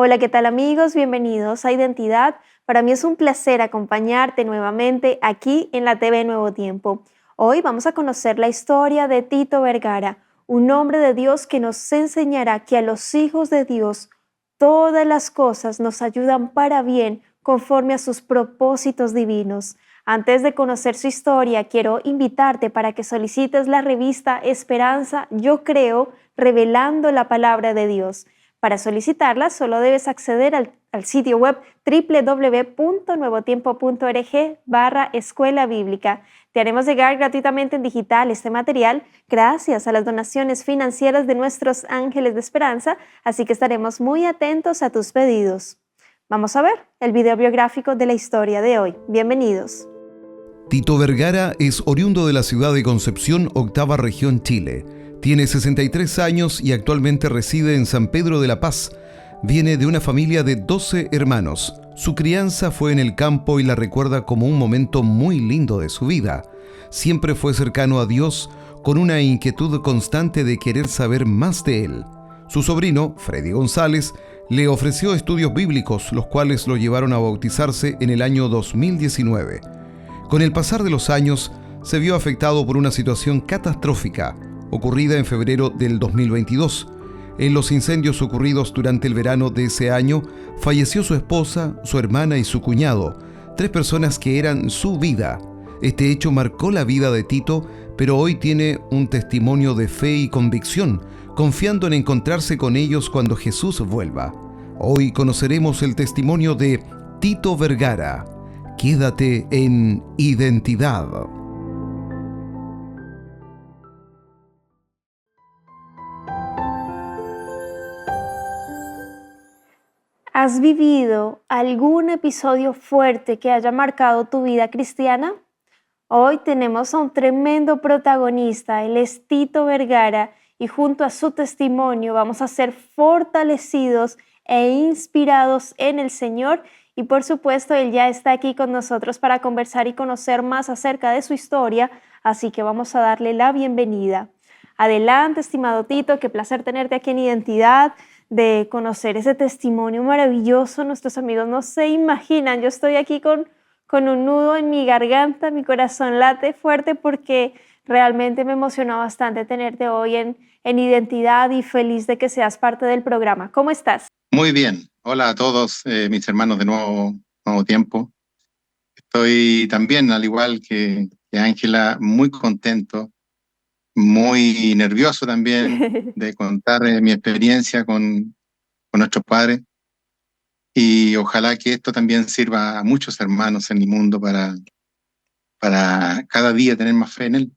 Hola, ¿qué tal amigos? Bienvenidos a Identidad. Para mí es un placer acompañarte nuevamente aquí en la TV Nuevo Tiempo. Hoy vamos a conocer la historia de Tito Vergara, un hombre de Dios que nos enseñará que a los hijos de Dios todas las cosas nos ayudan para bien conforme a sus propósitos divinos. Antes de conocer su historia, quiero invitarte para que solicites la revista Esperanza, Yo Creo, revelando la palabra de Dios. Para solicitarla, solo debes acceder al sitio web www.nuevotiempo.org/escuela bíblica. Te haremos llegar gratuitamente en digital este material gracias a las donaciones financieras de nuestros ángeles de esperanza, así que estaremos muy atentos a tus pedidos. Vamos a ver el video biográfico de la historia de hoy. Bienvenidos. Tito Vergara es oriundo de la ciudad de Concepción, octava región, Chile. Tiene 63 años y actualmente reside en San Pedro de la Paz. Viene de una familia de 12 hermanos. Su crianza fue en el campo y la recuerda como un momento muy lindo de su vida. Siempre fue cercano a Dios, con una inquietud constante de querer saber más de Él. Su sobrino, Freddy González, le ofreció estudios bíblicos, los cuales lo llevaron a bautizarse en el año 2019. Con el pasar de los años, se vio afectado por una situación catastrófica ocurrida en febrero del 2022. En los incendios ocurridos durante el verano de ese año, falleció su esposa, su hermana y su cuñado, 3 personas que eran su vida. Este hecho marcó la vida de Tito, pero hoy tiene un testimonio de fe y convicción, confiando en encontrarse con ellos cuando Jesús vuelva. Hoy conoceremos el testimonio de Tito Vergara. Quédate en Identidad. ¿Has vivido algún episodio fuerte que haya marcado tu vida cristiana? Hoy tenemos a un tremendo protagonista, él es Tito Vergara, y junto a su testimonio vamos a ser fortalecidos e inspirados en el Señor. Y por supuesto, él ya está aquí con nosotros para conversar y conocer más acerca de su historia, así que vamos a darle la bienvenida. Adelante, estimado Tito, qué placer tenerte aquí en Identidad, de conocer ese testimonio maravilloso. Nuestros amigos no se imaginan, yo estoy aquí con un nudo en mi garganta, mi corazón late fuerte porque realmente me emocionó bastante tenerte hoy en Identidad y feliz de que seas parte del programa. ¿Cómo estás? Muy bien. Hola a todos mis hermanos de Nuevo Tiempo. Estoy también, al igual que Ángela, muy contento, muy nervioso también de contar mi experiencia con nuestros padres. Y ojalá que esto también sirva a muchos hermanos en el mundo para cada día tener más fe en Él.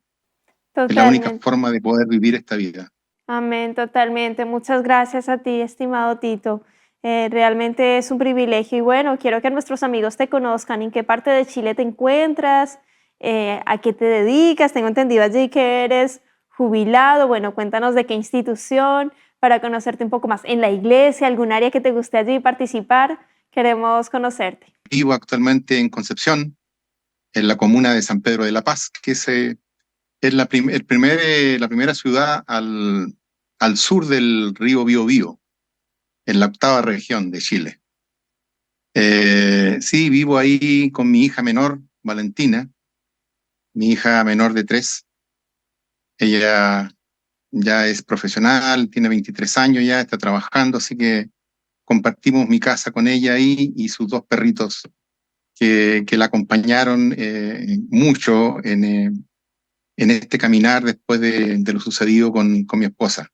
Totalmente. Es la única forma de poder vivir esta vida. Amén, totalmente. Muchas gracias a ti, estimado Tito. Realmente es un privilegio y bueno, quiero que nuestros amigos te conozcan. ¿En qué parte de Chile te encuentras? ¿A qué te dedicas? Tengo entendido allí que eres jubilado. Bueno, cuéntanos de qué institución para conocerte un poco más. ¿En la iglesia? ¿Algún área que te guste allí participar? Queremos conocerte. Vivo actualmente en Concepción, en la comuna de San Pedro de la Paz, que es la primera ciudad al sur del río Biobío, en la octava región de Chile. Sí, vivo ahí con mi hija menor, Valentina, mi hija menor de 3. Ella ya es profesional, tiene 23 años ya, está trabajando, así que compartimos mi casa con ella ahí y sus 2 perritos que la acompañaron mucho en este caminar después de lo sucedido con mi esposa.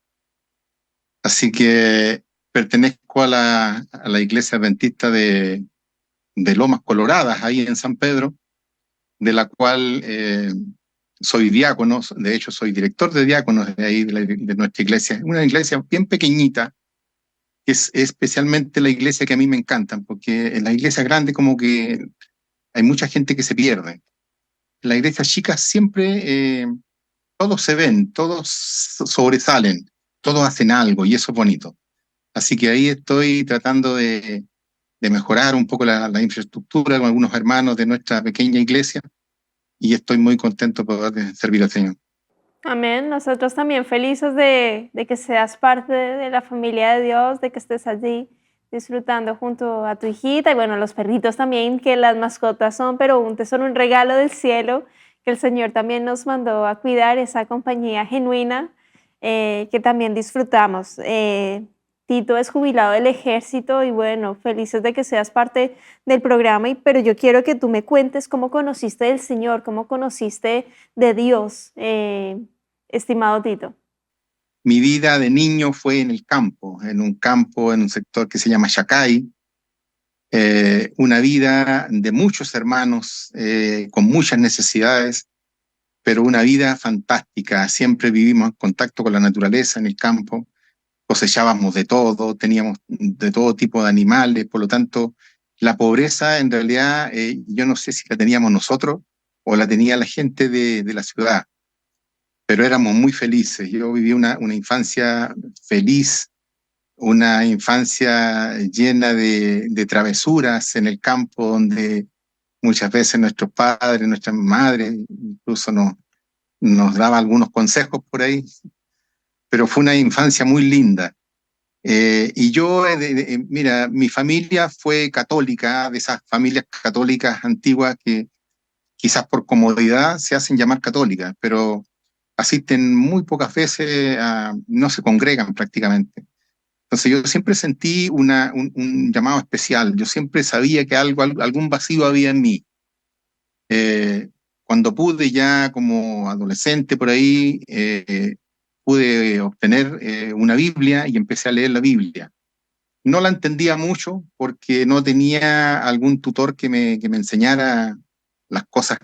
Así que pertenezco a la iglesia adventista de Lomas Coloradas, ahí en San Pedro, de la cual soy diácono, de hecho soy director de diáconos de ahí, de nuestra iglesia. Una iglesia bien pequeñita, que es especialmente la iglesia que a mí me encanta, porque en la iglesia grande como que hay mucha gente que se pierde. En la iglesia chica siempre todos se ven, todos sobresalen, todos hacen algo y eso es bonito. Así que ahí estoy tratando de mejorar un poco la infraestructura con algunos hermanos de nuestra pequeña iglesia y estoy muy contento por poder servir al Señor. Amén. Nosotros también felices de que seas parte de la familia de Dios, de que estés allí disfrutando junto a tu hijita y bueno, los perritos también, que las mascotas son, pero un tesoro, un regalo del cielo, que el Señor también nos mandó a cuidar, esa compañía genuina que también disfrutamos. Tito es jubilado del ejército y bueno, felices de que seas parte del programa, pero yo quiero que tú me cuentes cómo conociste del Señor, cómo conociste de Dios, estimado Tito. Mi vida de niño fue en el campo, en un sector que se llama Chacay, una vida de muchos hermanos, con muchas necesidades, pero una vida fantástica. Siempre vivimos en contacto con la naturaleza en el campo, cosechábamos de todo, teníamos de todo tipo de animales, por lo tanto, la pobreza en realidad yo no sé si la teníamos nosotros o la tenía la gente de la ciudad, pero éramos muy felices. Yo viví una infancia feliz, una infancia llena de travesuras en el campo, donde muchas veces nuestros padres, nuestras madres, incluso nos daban algunos consejos por ahí, pero fue una infancia muy linda. Y yo, mira, mi familia fue católica, de esas familias católicas antiguas que quizás por comodidad se hacen llamar católicas, pero asisten muy pocas veces, no se congregan prácticamente. Entonces yo siempre sentí un llamado especial, yo siempre sabía que algún vacío había en mí. Cuando pude ya como adolescente por ahí, pude obtener una Biblia y empecé a leer la Biblia. No la entendía mucho porque no tenía algún tutor que me enseñara las cosas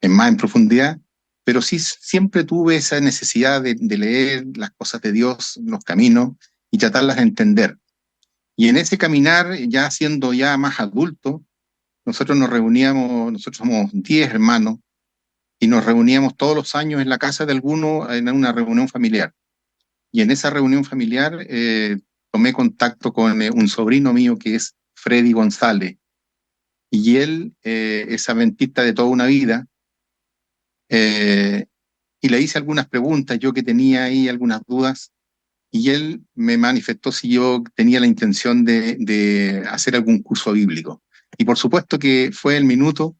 más en profundidad, pero sí siempre tuve esa necesidad de leer las cosas de Dios, los caminos, y tratarlas de entender. Y en ese caminar, ya siendo ya más adulto, nosotros nos reuníamos, nosotros somos 10 hermanos, y nos reuníamos todos los años en la casa de alguno en una reunión familiar. Y en esa reunión familiar tomé contacto con un sobrino mío que es Freddy González, y él es adventista de toda una vida, eh, y le hice algunas preguntas, yo que tenía ahí algunas dudas, y él me manifestó si yo tenía la intención de hacer algún curso bíblico. Y por supuesto que fue el minuto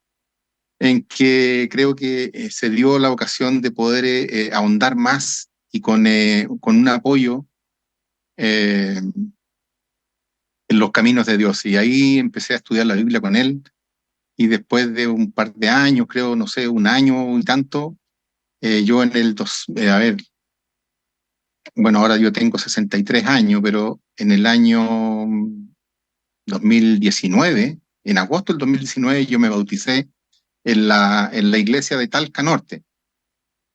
en que creo que se dio la ocasión de poder ahondar más y con un apoyo eh, en los caminos de Dios. Y ahí empecé a estudiar la Biblia con él, y después de un par de años, creo, no sé, un año y tanto, yo en a ver, bueno, ahora yo tengo 63 años, pero en el año 2019, en agosto del 2019, yo me bauticé en la iglesia de Talca Norte,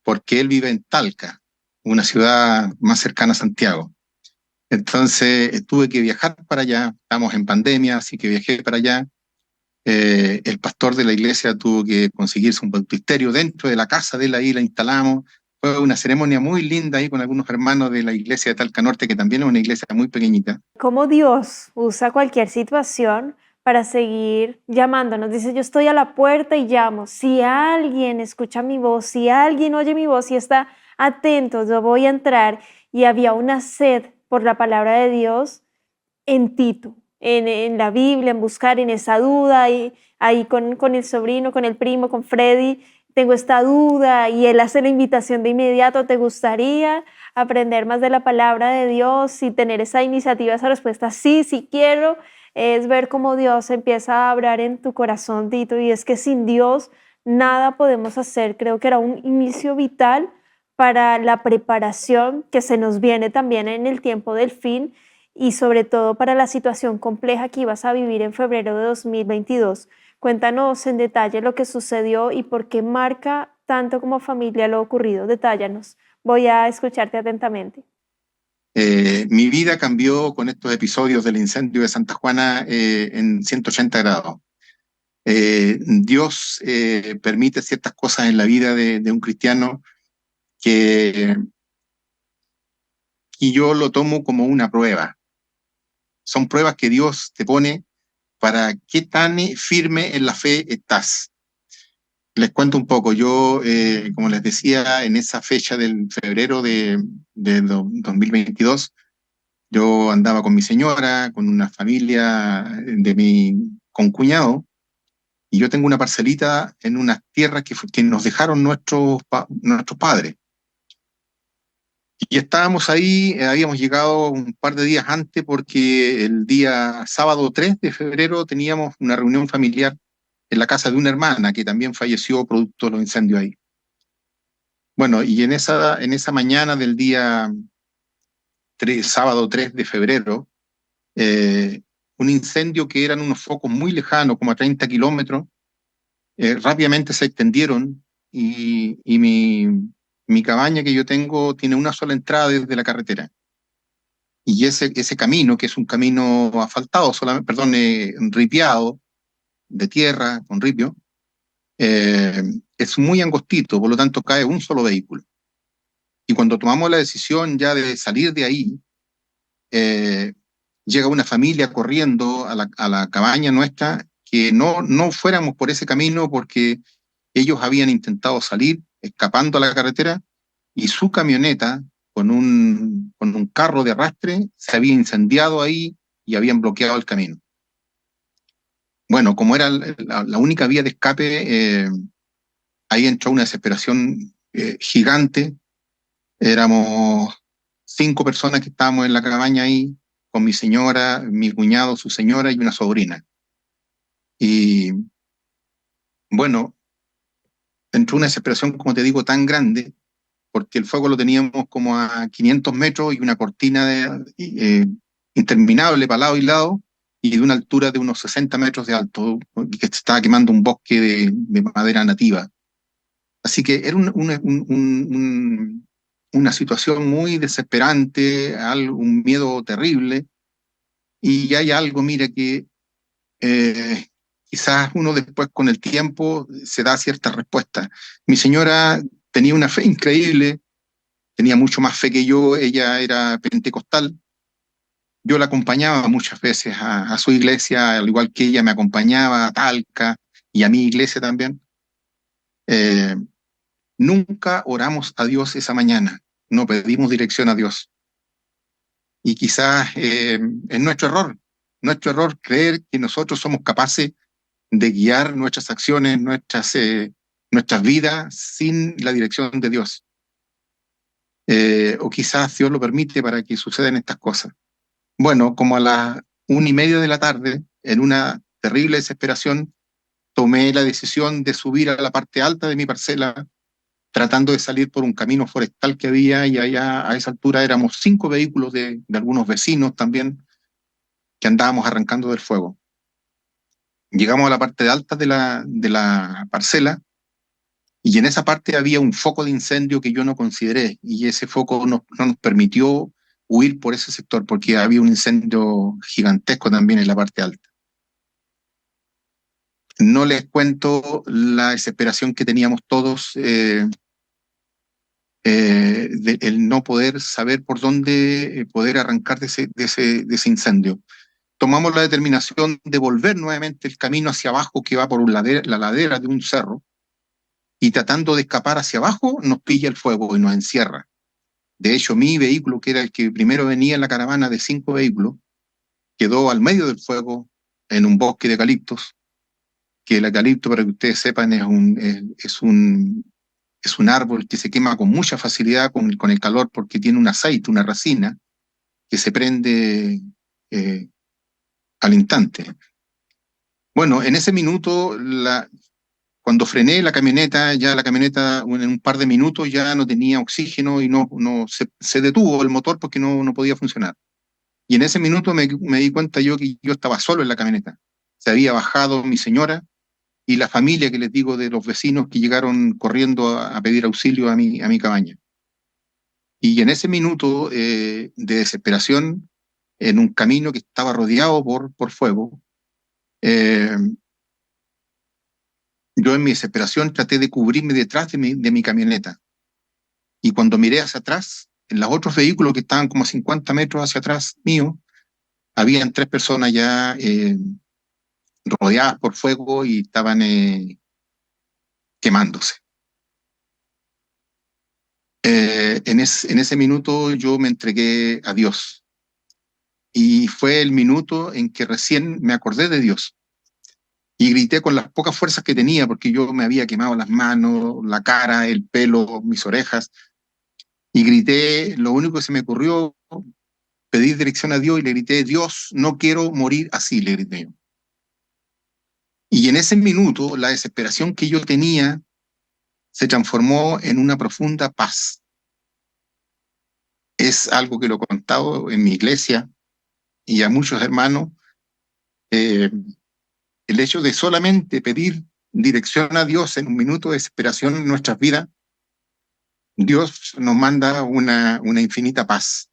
porque él vive en Talca, una ciudad más cercana a Santiago. Entonces tuve que viajar para allá, estamos en pandemia, así que viajé para allá. El pastor de la iglesia tuvo que conseguirse un bautisterio dentro de la casa de él, ahí la instalamos. Fue una ceremonia muy linda ahí con algunos hermanos de la iglesia de Talca Norte, que también es una iglesia muy pequeñita. Cómo Dios usa cualquier situación para seguir llamándonos. Dice, yo estoy a la puerta y llamo. Si alguien escucha mi voz, si alguien oye mi voz y está atento, yo voy a entrar. Y había una sed por la palabra de Dios en Tito, en la Biblia, en buscar en esa duda, y ahí con el sobrino, con el primo, con Freddy, tengo esta duda, y él hace la invitación de inmediato, ¿te gustaría aprender más de la palabra de Dios y tener esa iniciativa, esa respuesta? Sí, sí quiero. Es ver cómo Dios empieza a obrar en tu corazón, Tito, y es que sin Dios nada podemos hacer. Creo que era un inicio vital para la preparación que se nos viene también en el tiempo del fin, y sobre todo para la situación compleja que ibas a vivir en febrero de 2022. Cuéntanos en detalle lo que sucedió y por qué marca tanto como familia lo ocurrido. Detállanos. Voy a escucharte atentamente. Mi vida cambió con estos episodios del incendio de Santa Juana en 180 grados. Dios permite ciertas cosas en la vida de un cristiano que, y yo lo tomo como una prueba. Son pruebas que Dios te pone para qué tan firme en la fe estás. Les cuento un poco. Yo, como les decía, en esa fecha del febrero de 2022, Yo andaba con mi señora, con una familia de mi concuñado, y yo tengo una parcelita en unas tierras que nos dejaron nuestros padres. Y estábamos ahí, habíamos llegado un par de días antes porque el día sábado 3 de febrero teníamos una reunión familiar en la casa de una hermana que también falleció producto de los incendios ahí. Bueno, y en esa mañana del día sábado 3 de febrero, eh, un incendio que eran unos focos muy lejanos, como a 30 kilómetros, rápidamente se extendieron y mi cabaña que yo tengo tiene una sola entrada desde la carretera. Y ese camino, que es un camino asfaltado, solamente, perdón, ripiado, de tierra, con ripio, eh, es muy angostito, por lo tanto cae un solo vehículo. Y cuando tomamos la decisión ya de salir de ahí, eh, llega una familia corriendo a la cabaña nuestra, que no fuéramos por ese camino porque ellos habían intentado salir escapando a la carretera y su camioneta con un carro de arrastre se había incendiado ahí y habían bloqueado el camino. Bueno, como era la única vía de escape, ahí entró una desesperación gigante. Éramos 5 personas que estábamos en la cabaña ahí, con mi señora, mi cuñado, su señora y una sobrina. Y bueno, entró una desesperación, como te digo, tan grande, porque el fuego lo teníamos como a 500 metros y una cortina interminable para lado y lado, y de una altura de unos 60 metros de alto, que se estaba quemando un bosque de madera nativa. Así que era una situación muy desesperante, un miedo terrible, y hay algo, mira, que eh, quizás uno después con el tiempo se da cierta respuesta. Mi señora tenía una fe increíble, tenía mucho más fe que yo, ella era pentecostal, yo la acompañaba muchas veces a su iglesia, al igual que ella me acompañaba a Talca y a mi iglesia también. Eh, Nunca oramos a Dios esa mañana, no pedimos dirección a Dios. Y quizás es nuestro error creer que nosotros somos capaces de guiar nuestras acciones, nuestras vidas sin la dirección de Dios. O quizás Dios lo permite para que sucedan estas cosas. Bueno, como a las 1:30 de la tarde, en una terrible desesperación, tomé la decisión de subir a la parte alta de mi parcela, tratando de salir por un camino forestal que había, y allá a esa altura éramos 5 vehículos de algunos vecinos también que andábamos arrancando del fuego. Llegamos a la parte alta de la parcela y en esa parte había un foco de incendio que yo no consideré, y ese foco no nos permitió huir por ese sector porque había un incendio gigantesco también en la parte alta. No les cuento la desesperación que teníamos todos, el no poder saber por dónde poder arrancar de ese incendio. Tomamos la determinación de volver nuevamente el camino hacia abajo que va por la ladera de un cerro, y tratando de escapar hacia abajo nos pilla el fuego y nos encierra. De hecho, mi vehículo, que era el que primero venía en la caravana de 5 vehículos, quedó al medio del fuego en un bosque de eucaliptos, que el eucalipto, para que ustedes sepan, es un árbol que se quema con mucha facilidad con el calor porque tiene un aceite, una resina, que se prende eh, al instante. Bueno, en ese minuto, cuando frené la camioneta, ya la camioneta en un par de minutos ya no tenía oxígeno y se detuvo el motor porque no podía funcionar. Y en ese minuto me di cuenta yo que yo estaba solo en la camioneta. Se había bajado mi señora y la familia, que les digo, de los vecinos que llegaron corriendo a pedir auxilio a mi cabaña. Y en ese minuto de desesperación, en un camino que estaba rodeado por fuego, eh, yo en mi desesperación traté de cubrirme detrás de mi camioneta. Y cuando miré hacia atrás, en los otros vehículos que estaban como a 50 metros hacia atrás mío, habían 3 personas ya rodeadas por fuego y estaban quemándose. En ese minuto yo me entregué a Dios. y fue el minuto en que recién me acordé de Dios. Y grité con las pocas fuerzas que tenía, porque yo me había quemado las manos, la cara, el pelo, mis orejas, y grité, lo único que se me ocurrió, pedir dirección a Dios, y le grité: Dios, no quiero morir así, le grité yo. Y en ese minuto, la desesperación que yo tenía se transformó en una profunda paz. Es algo que lo he contado en mi iglesia y a muchos hermanos. eh, el hecho de solamente pedir dirección a Dios en un minuto de desesperación en nuestras vidas, Dios nos manda una infinita paz.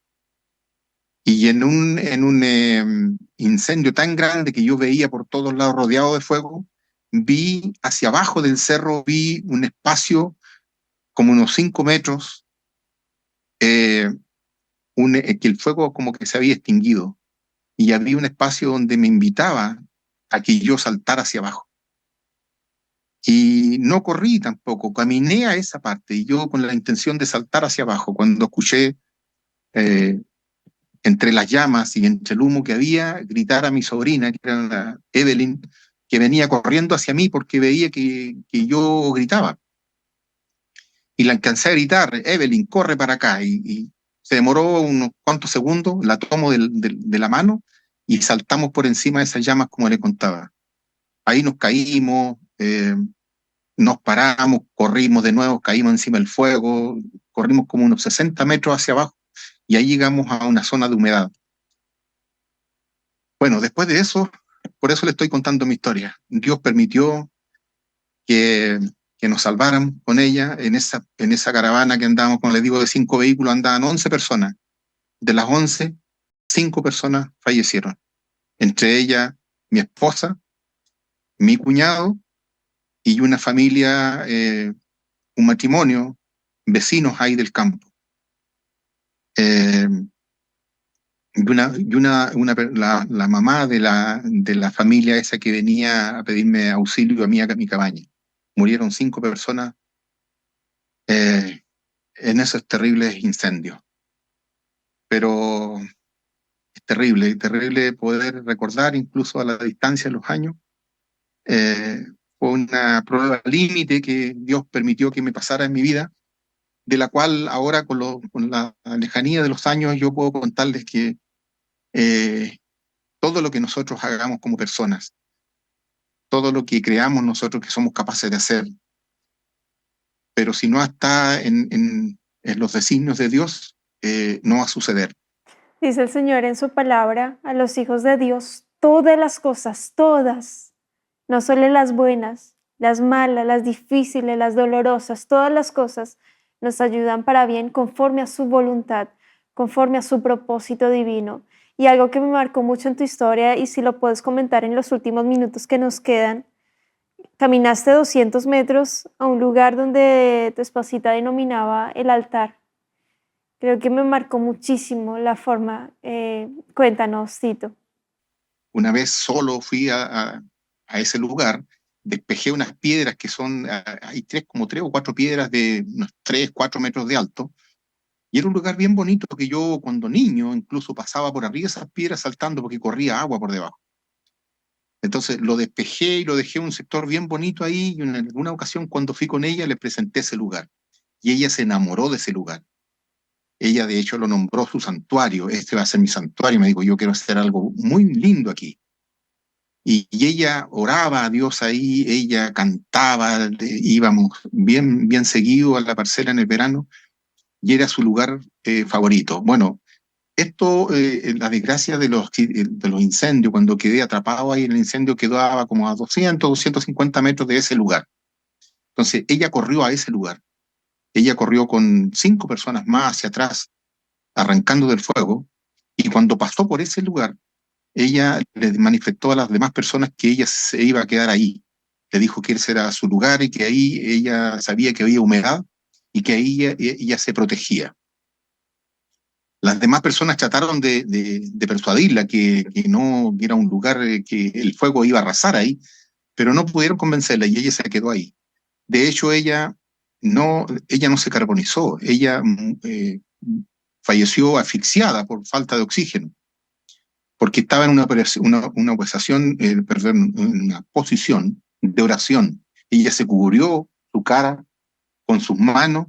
Y en un incendio tan grande que yo veía por todos lados rodeado de fuego, vi hacia abajo del cerro, vi un espacio como unos 5 metros, eh, que el fuego como que se había extinguido. Y había un espacio donde me invitaba a que yo saltara hacia abajo. Y no corrí tampoco, caminé a esa parte, y yo con la intención de saltar hacia abajo, cuando escuché eh, entre las llamas y entre el humo que había, gritar a mi sobrina, que era la Evelyn, que venía corriendo hacia mí porque veía que yo gritaba. Y la alcancé a gritar: Evelyn, corre para acá. Y se demoró unos cuantos segundos, la tomo de la mano y saltamos por encima de esas llamas, como le contaba. Ahí nos caímos, nos paramos, corrimos de nuevo, caímos encima del fuego, corrimos como unos 60 metros hacia abajo y ahí llegamos a una zona de humedad. Bueno, después de eso, por eso le estoy contando mi historia. Dios permitió que, que nos salvaran con ella en esa caravana que andábamos, como les digo, de 5 vehículos, andaban 11 personas. De las 11, 5 personas fallecieron. Entre ellas, mi esposa, mi cuñado y una familia, un matrimonio, vecinos ahí del campo. Eh, la mamá de la familia esa que venía a pedirme auxilio a mí, a mi cabaña. Murieron 5 personas en esos terribles incendios. Pero es terrible poder recordar, incluso a la distancia de los años. Eh, Fue una prueba límite que Dios permitió que me pasara en mi vida, de la cual ahora con la lejanía de los años yo puedo contarles que eh, todo lo que nosotros hagamos como personas, todo lo que creamos nosotros que somos capaces de hacer, pero si no está en los designios de Dios, no va a suceder. Dice el Señor en su palabra a los hijos de Dios, todas las cosas, todas, no solo las buenas, las malas, las difíciles, las dolorosas, todas las cosas nos ayudan para bien conforme a su voluntad, conforme a su propósito divino. Y algo que me marcó mucho en tu historia, y si lo puedes comentar en los últimos minutos que nos quedan, caminaste 200 metros a un lugar donde tu esposita denominaba el altar. Creo que me marcó muchísimo la forma. Cuéntanos, Tito. Una vez solo fui a ese lugar, despejé unas piedras que son, hay como 3 o 4 piedras de unos 3, 4 metros de alto, y era un lugar bien bonito que yo cuando niño incluso pasaba por arriba de esas piedras saltando porque corría agua por debajo. Entonces lo despejé y lo dejé en un sector bien bonito ahí, y en alguna ocasión cuando fui con ella le presenté ese lugar, y ella se enamoró de ese lugar. Ella de hecho lo nombró su santuario: este va a ser mi santuario, me dijo, yo quiero hacer algo muy lindo aquí. Y ella oraba a Dios ahí, ella cantaba, íbamos bien, bien seguido a la parcela en el verano, y era su lugar favorito. Bueno, esto, la desgracia de los incendios, cuando quedé atrapado ahí en el incendio, quedaba como a 200, 250 metros de ese lugar. Entonces ella corrió a ese lugar. Ella corrió con 5 personas más hacia atrás, arrancando del fuego, y cuando pasó por ese lugar, ella le manifestó a las demás personas que ella se iba a quedar ahí. Le dijo que ese era su lugar y que ahí ella sabía que había humedad y que ahí ella se protegía. Las demás personas trataron de persuadirla que no que era un lugar que el fuego iba a arrasar ahí, pero no pudieron convencerla y ella se quedó ahí. De hecho, ella no se carbonizó, ella falleció asfixiada por falta de oxígeno. porque estaba en una posición de oración. Ella se cubrió su cara con sus manos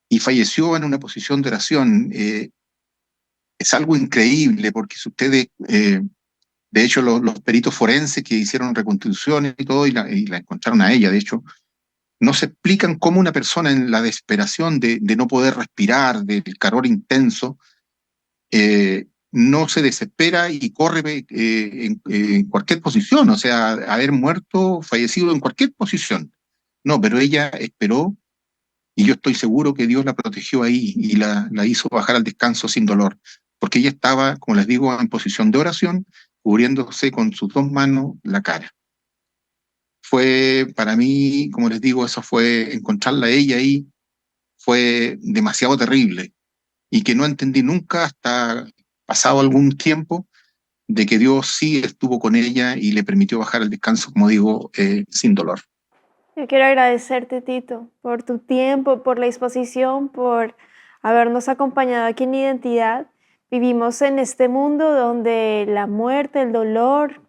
y falleció en una posición de oración. Es algo increíble, porque si ustedes, de hecho, los peritos forenses que hicieron reconstrucciones y todo, y la encontraron a ella, de hecho, no se explican cómo una persona en la desesperación de no poder respirar, del calor intenso, no se desespera y corre en cualquier posición, o sea, haber muerto, fallecido en cualquier posición. No, pero ella esperó, y yo estoy seguro que Dios la protegió ahí y la hizo bajar al descanso sin dolor, porque ella estaba, como les digo, en posición de oración, cubriéndose con sus dos manos la cara. Fue para mí, como les digo, eso fue, encontrarla a ella ahí, fue demasiado terrible, y que no entendí nunca hasta pasado algún tiempo, de que Dios sí estuvo con ella y le permitió bajar al descanso, como digo, sin dolor. Yo quiero agradecerte, Tito, por tu tiempo, por la disposición, por habernos acompañado aquí en Identidad. Vivimos en este mundo donde la muerte, el dolor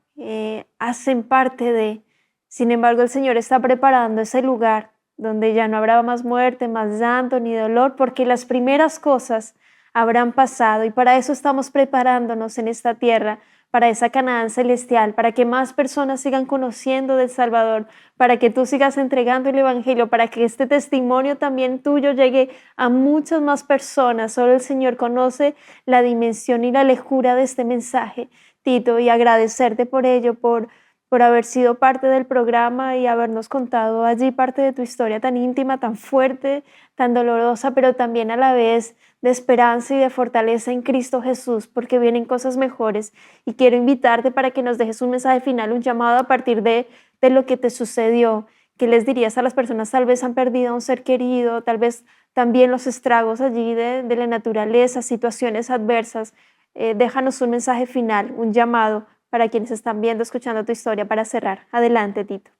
hacen parte de. Sin embargo, el Señor está preparando ese lugar donde ya no habrá más muerte, más llanto ni dolor, porque las primeras cosas habrán pasado, y para eso estamos preparándonos en esta tierra, para esa Canaán celestial, para que más personas sigan conociendo del Salvador, para que tú sigas entregando el Evangelio, para que este testimonio también tuyo llegue a muchas más personas. Solo el Señor conoce la dimensión y la lejura de este mensaje, Tito, y agradecerte por ello, por haber sido parte del programa y habernos contado allí parte de tu historia tan íntima, tan fuerte, tan dolorosa, pero también a la vez de esperanza y de fortaleza en Cristo Jesús, porque vienen cosas mejores. Y quiero invitarte para que nos dejes un mensaje final, un llamado a partir de lo que te sucedió. ¿Qué les dirías a las personas? Tal vez han perdido a un ser querido, tal vez también los estragos allí de la naturaleza, situaciones adversas. Déjanos un mensaje final, un llamado para quienes están viendo, escuchando tu historia, para cerrar. Adelante, Tito.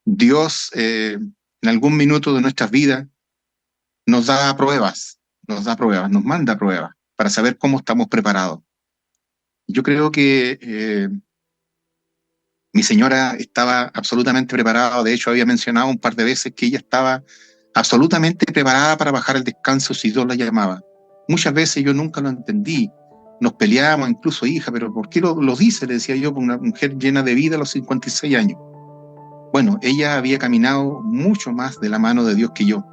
Dios, en algún minuto de nuestras vidas, nos da pruebas, nos manda pruebas para saber cómo estamos preparados. Yo creo que mi señora estaba absolutamente preparada. De hecho, había mencionado un par de veces que ella estaba absolutamente preparada para bajar el descanso si Dios la llamaba. Muchas veces yo nunca lo entendí. Nos peleábamos, incluso hija, pero ¿por qué lo dice? Le decía yo, por una mujer llena de vida a los 56 años. Bueno, ella había caminado mucho más de la mano de Dios que yo,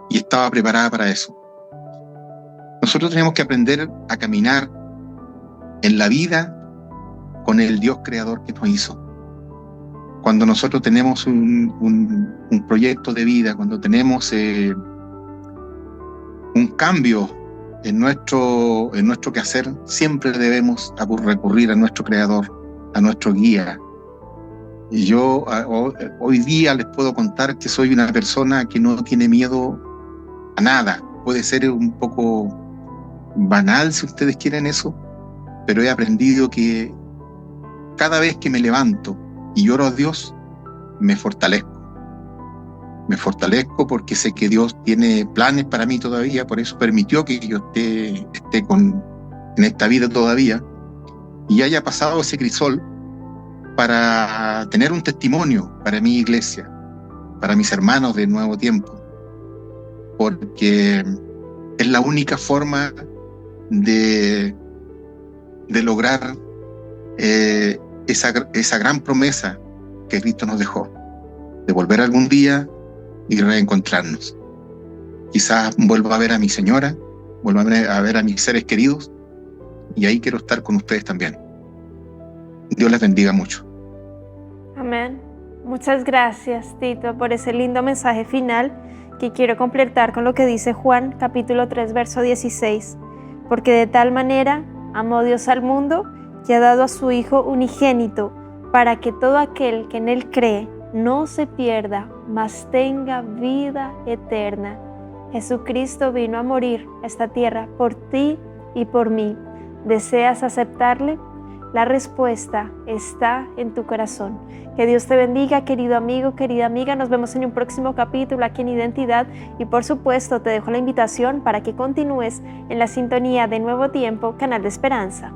y estaba preparada para eso. Nosotros tenemos que aprender a caminar en la vida con el Dios creador que nos hizo. Cuando nosotros tenemos un proyecto de vida, cuando tenemos un cambio en nuestro quehacer, siempre debemos recurrir a nuestro creador, a nuestro guía. Y yo hoy día les puedo contar que soy una persona que no tiene miedo a nada. Puede ser un poco banal si ustedes quieren eso, pero he aprendido que cada vez que me levanto y lloro a Dios, me fortalezco. Me fortalezco porque sé que Dios tiene planes para mí todavía, por eso permitió que yo esté en esta vida todavía y haya pasado ese crisol para tener un testimonio para mi iglesia, para mis hermanos de Nuevo Tiempo, porque es la única forma de lograr esa gran promesa que Cristo nos dejó, de volver algún día y reencontrarnos. Quizás vuelva a ver a mi señora, vuelva a ver a mis seres queridos, y ahí quiero estar con ustedes también. Dios les bendiga mucho. Amén. Muchas gracias, Tito, por ese lindo mensaje final que quiero completar con lo que dice Juan, capítulo 3, verso 16. Porque de tal manera amó Dios al mundo que ha dado a su Hijo unigénito, para que todo aquel que en Él cree no se pierda, mas tenga vida eterna. Jesucristo vino a morir a esta tierra por ti y por mí. ¿Deseas aceptarle? La respuesta está en tu corazón. Que Dios te bendiga, querido amigo, querida amiga. Nos vemos en un próximo capítulo aquí en Identidad, y por supuesto te dejo la invitación para que continúes en la sintonía de Nuevo Tiempo, canal de esperanza.